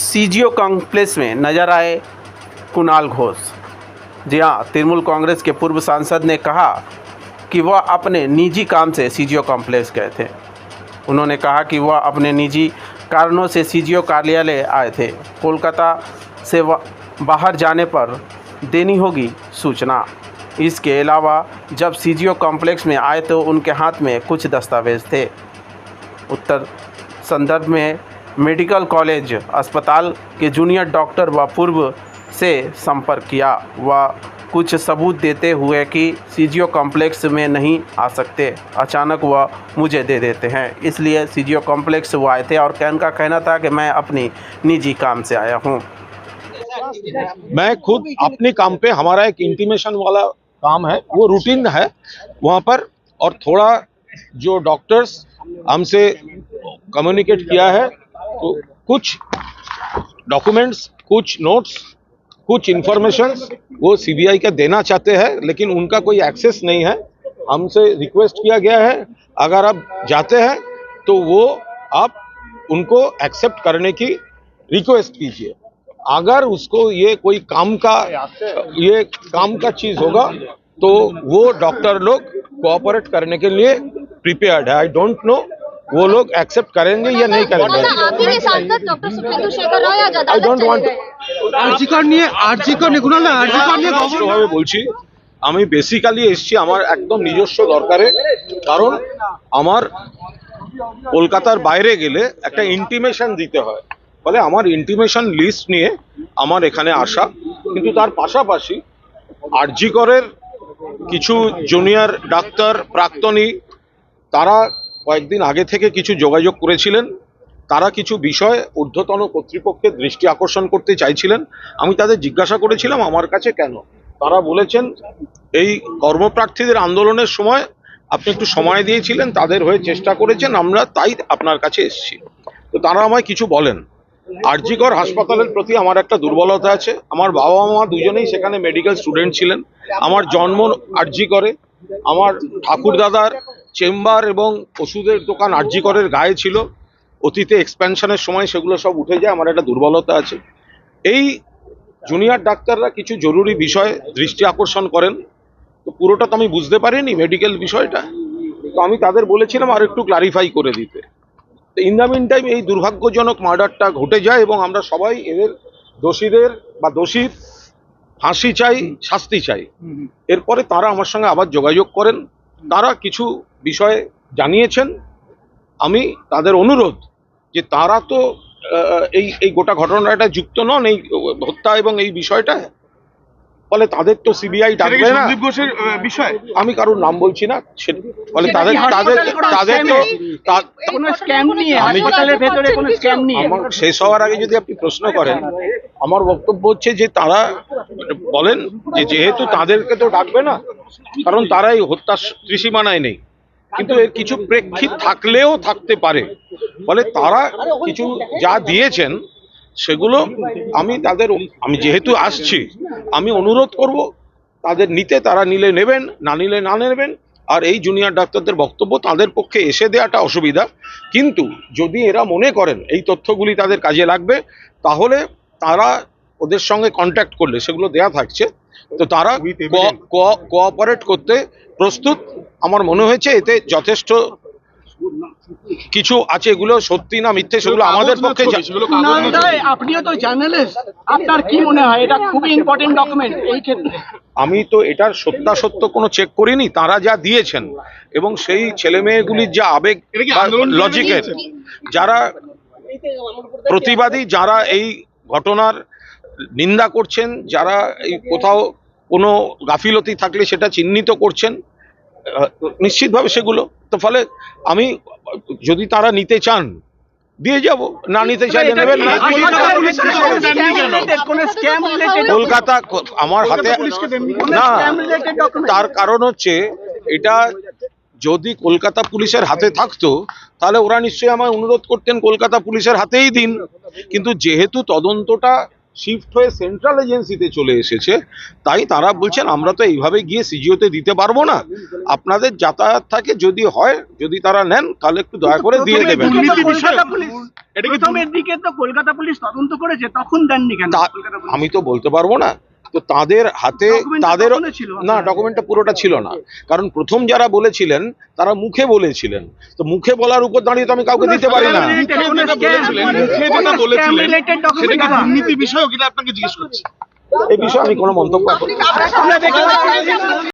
CGO complex में नजर आए कुणाल घोष। जी हाँ, तृणमूल कांग्रेस के पूर्व सांसद ने कहा कि वह अपने निजी काम से सीजीओ कॉम्प्लेक्स गए थे। उन्होंने कहा कि वह अपने निजी कारणों से सीजीओ कार्यालय आए थे। कोलकाता से बाहर जाने पर देनी होगी सूचना। इसके अलावा जब सीजीओ कॉम्प्लेक्स में आए तो उनके हाथ में कुछ दस्तावेज थे। उत्तर संदर्भ में मेडिकल कॉलेज अस्पताल के जूनियर डॉक्टर व पूर्व से संपर्क किया। वह कुछ सबूत देते हुए कि सीजीओ कॉम्प्लेक्स में नहीं आ सकते, अचानक वह मुझे दे देते हैं, इसलिए सीजीओ कॉम्प्लेक्स वो आए थे और उनका कहना था कि मैं अपनी निजी काम से आया हूँ। मैं खुद अपने काम पे, हमारा एक इंटीमेशन वाला काम है, वो रूटीन है वहाँ पर, और थोड़ा जो डॉक्टर्स हमसे कम्युनिकेट किया है तो कुछ डॉक्यूमेंट्स, कुछ नोट्स, कुछ इंफॉर्मेशंस वो सीबीआई का देना चाहते हैं, लेकिन उनका कोई एक्सेस नहीं है। हमसे रिक्वेस्ट किया गया है अगर आप जाते हैं तो वो आप उनको एक्सेप्ट करने की रिक्वेस्ट कीजिए। अगर उसको ये कोई काम का चीज होगा तो वो डॉक्टर लोग कोऑपरेट करने के लिए प्रिपेयर्ड है। आई डोंट नो वो लोग एक्सेप्ट करेंगे या नहीं करेंगे। आई डोंट वांट ভাবে বলছি, আমি বেসিক্যালি এসেছি আমার একদম নিজস্ব দরকারে, কারণ আমার কলকাতার বাইরে গেলে একটা ইন্টিমেশন দিতে হয়, ফলে আমার ইন্টিমেশন লিস্ট নিয়ে আমার এখানে আসা। কিন্তু তার পাশাপাশি আরজি করের কিছু জুনিয়র ডাক্তার প্রাক্তনী তারা কয়েকদিন আগে থেকে কিছু যোগাযোগ করেছিলেন। তারা কিছু বিষয় ঊর্ধ্বতন কর্তৃপক্ষের দৃষ্টি আকর্ষণ করতে চাইছিলেন। আমি তাদের জিজ্ঞাসা করেছিলাম আমার কাছে কেন। তারা বলেছেন এই কর্মপ্রার্থীদের আন্দোলনের সময় আপনি একটু সময় দিয়েছিলেন, তাদের হয়ে চেষ্টা করেছেন, আমরা তাই আপনার কাছে এসেছি। তো তারা আমায় কিছু বলেন। আরজি কর হাসপাতালের প্রতি আমার একটা দুর্বলতা আছে। আমার বাবা মা দুজনেই সেখানে মেডিকেল স্টুডেন্ট ছিলেন। আমার জন্ম আরজি করে, আমার ঠাকুর দাদার চেম্বার এবং ওষুধের দোকান আরজি করের গায়ে ছিল। অতীতে এক্সপ্যানশনের সময় সেগুলো সব উঠে যায়। আমার একটা দুর্বলতা আছে। এই জুনিয়র ডাক্তাররা কিছু জরুরি বিষয় দৃষ্টি আকর্ষণ করেন, তো পুরোটা তো আমি বুঝতে পারিনি মেডিকেল বিষয়টা, তো আমি তাদের বলেছিলাম আর একটু ক্লারিফাই করে দিতে। ইন দ্য মিন টাইম এই দুর্ভাগ্যজনক মার্ডারটা ঘটে যায় এবং আমরা সবাই এদের দোষীদের বা দোষীর ফাঁসি চাই, শাস্তি চাই। এরপরে তারা আমার সঙ্গে আবার যোগাযোগ করেন, তারা কিছু বিষয় জানিয়েছেন। আমি তাদের অনুরোধ যে তারা তো এই গোটা ঘটনাটা যুক্ত নন, এই হত্যা এবং এই বিষয়টা, ফলে তাদের তো সিবিআই ডাকবে না। সন্দীপ ঘোষের বিষয় আমি কারোর নাম বলছি না, ফলে তাদের তো আমার শেষ হওয়ার আগে যদি আপনি প্রশ্ন করেন, আমার বক্তব্য হচ্ছে যে তারা বলেন যে যেহেতু তাদেরকে তো ডাকবে না, কারণ তারা এই হত্যার ত্রিসীমানায় নেই, কিন্তু এর কিছু প্রেক্ষিত থাকলেও থাকতে পারে। ফলে তারা কিছু যা দিয়েছেন সেগুলো আমি যেহেতু আসছি, আমি অনুরোধ করব তাদের নিতে, তারা নিলে নেবেন, না নিলে না নেবেন। আর এই জুনিয়র ডাক্তারদের বক্তব্য তাদের পক্ষে এসে দেওয়াটা অসুবিধা, কিন্তু যদি এরা মনে করেন এই তথ্যগুলি তাদের কাজে লাগবে, তাহলে তারা ওদের সঙ্গে কন্ট্যাক্ট করলে সেগুলো দেয়া থাকছে, তো তারা কোঅপারেট করতে প্রস্তুত। আমার মনে হয়েছে এতে যথেষ্ট কিছু আছে, এগুলো সত্যি না মিথ্যে সেগুলো আমাদের পক্ষে। আপনিও তো জার্নালিস্ট, আপনার কি মনে হয় এটা খুবই ইম্পর্টেন্ট ডকুমেন্ট এই ক্ষেত্রে? আমি তো এটার সত্যাসত্য কোনো চেক করিনি, তারা যা দিয়েছেন এবং সেই ছেলে মেয়েগুলির যা আবেগ লজিকের, যারা প্রতিবাদী, যারা এই ঘটনার নিন্দা করছেন, যারা এই কোথাও কোনো গাফিলতি থাকলে সেটা চিহ্নিত করছেন, নিশ্চিতভাবে সেগুলো তো, ফলে আমি যদি তারা নিতে চান দিয়ে যাব, না নিতে চাইলে নেবেন না। কলকাতা আমার হাতে না, তার কারণ হচ্ছে এটা যদি কলকাতা পুলিশের হাতে থাকতো তাহলে ওরা নিশ্চয়ই আমায় অনুরোধ করতেন কলকাতা পুলিশের হাতেই দিন, কিন্তু যেহেতু তদন্তটা শিফট হয়ে সেন্ট্রাল এজেন্সিতে চলে এসেছে, তাই তারা বলছেন আমরা তো এইভাবে গিয়ে সিজিওতে দিতে পারবো না, আপনাদের যাতায়াত থাকে, যদি হয়, যদি তারা নেন তাহলে একটু দয়া করে দিয়ে দেবেন। প্রথমের দিকে তো কলকাতা পুলিশ তদন্ত করেছে, তখন দেননি কেন কলকাতা পুলিশ? আমি তো বলতে পারবো না। তো তাদের হাতে Document তাদের তখনও ছিল? না, ডকুমেন্টটা পুরোটা ছিল না, কারণ প্রথম যারা বলেছিলেন তারা মুখে বলেছিলেন, তো মুখে বলার উপর দাঁড়িয়ে তো আমি কাউকে দিতে পারি না। দুর্নীতি বিষয়ক, এটা আপনাকে জিজ্ঞেস করছি। এই বিষয়ে আমি কোনো মন্তব্য এখন